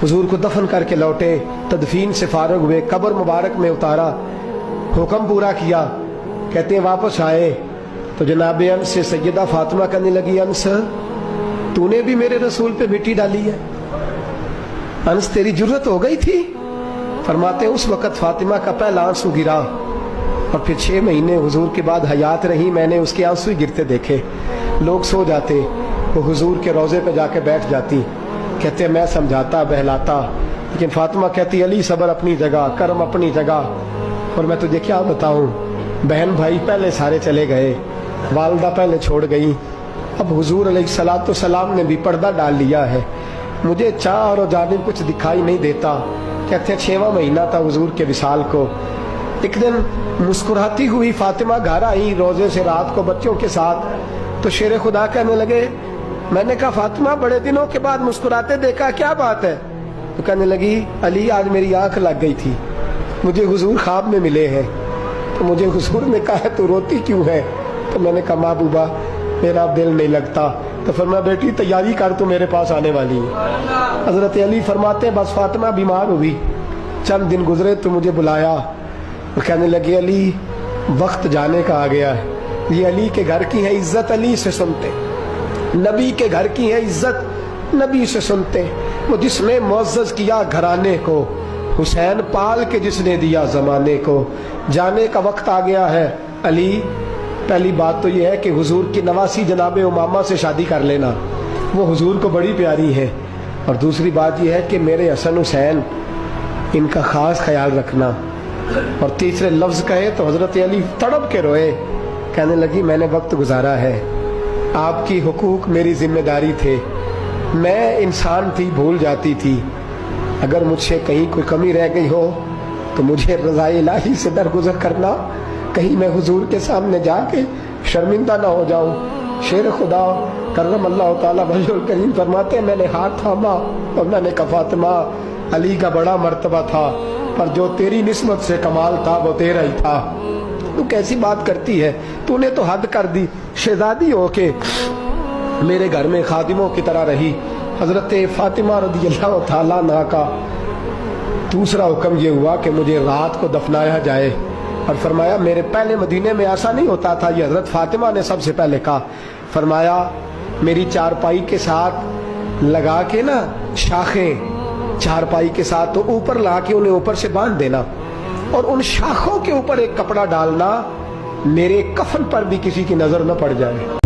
हुजूर को दफन करके लौटे, तदफीन से फारग हुए, कब्र मुबारक में उतारा, हुक्म पूरा किया। कहते हैं वापस आए तो जनाब अनस से सैयदा फातिमा कहने लगी, अनस तूने भी मेरे रसूल पे मिट्टी डाली है? अनस तेरी जुर्रत हो गई थी? फरमाते उस वक़्त फातिमा का पहला आंसू गिरा और फिर 6 महीने हुजूर के बाद हयात रही, मैंने उसके आंसू ही गिरते देखे। लोग सो जाते, वो हुजूर के रोज़े पे जाके बैठ जाती। कहते मैं समझाता बहलाता, लेकिन फातिमा कहती अली सब्र अपनी जगह, करम अपनी जगह। और मैं तुझे क्या बताऊं, बहन भाई पहले सारे चले गए, वालदा पहले छोड़ गई, अब हुजूर अलैहिस्सलाम ने भी पर्दा डाल लिया है, मुझे चार और जानिब कुछ दिखाई नहीं देता। कहते 6वां महीना था हुजूर के विसाल को। एक दिन मुस्कुराती हुई फातिमा घर आई रोजे से रात को बच्चों के साथ, तो शेर खुदा कहने लगे, मैंने कहा फातिमा बड़े दिनों के बाद मुस्कुराते देखा, क्या बात है? तो कहने लगी अली आज मेरी आंख लग गई थी, मुझे हुजूर ख्वाब में मिले हैं। तो मुझे हुजूर ने कहा तू रोती क्यों है? तो मैंने कहा महबूबा मेरा दिल नहीं लगता। तो फरमाया बेटी तैयारी कर, तू मेरे पास आने वाली है। हजरत अली फरमाते हैं बस फातिमा बीमार हुई, चंद दिन गुजरे तो मुझे बुलाया और कहने लगे अली वक्त जाने का आ गया है, ये अली के घर की है इज्जत अली से सुनते, नबी के घर की है इज्जत नबी से सुनते, वो जिसने मुअज़्ज़ज़ किया घराने को, हुसैन पाल के जिसने दिया जमाने को, जाने का वक्त आ गया है अली। पहली बात तो यह है कि हुजूर की नवासी जनाब उमामा से शादी कर लेना, वो हुजूर को बड़ी प्यारी है। और दूसरी बात यह है कि मेरे हसन हुसैन इनका खास ख्याल रखना। और तीसरे लफ्ज़ कहे तो हजरत अली तड़प के रोए, कहने लगी मैंने वक्त गुजारा है, आपकी हुकूक मेरी जिम्मेदारी थे, मैं इंसान थी भूल जाती थी, अगर मुझसे कहीं कोई कमी रह गई हो तो मुझे रज़ाए इलाही से दरगुजर करना, कहीं मैं हुजूर के सामने जाके शर्मिंदा ना हो जाऊं। शेर खुदा करम अल्लाह ताला वजहुल करीम फरमाते हैं मैंने हाथ थामा और मैंने कहा फातिमा अली का बड़ा मर्तबा था, पर जो तेरी निस्बत से कमाल था वो तेरा ही था। तू कैसी बात करती है, तूने तो हद कर दी, शहजादी हो के मेरे घर में खादिमों की तरह रही। हजरत फातिमा रज़ियल्लाहु ताला अन्हा का दूसरा हुक्म ये हुआ कि मुझे रात को दफनाया जाए। और फरमाया मेरे पहले मदीने में ऐसा नहीं होता था, ये हजरत फातिमा ने सबसे पहले कहा। फरमाया मेरी चारपाई के साथ लगा के ना शाखें, चारपाई के साथ तो ऊपर ला के उन्हें ऊपर से बांध देना और उन शाखों के ऊपर एक कपड़ा डालना, मेरे कफन पर भी किसी की नजर न पड़ जाए।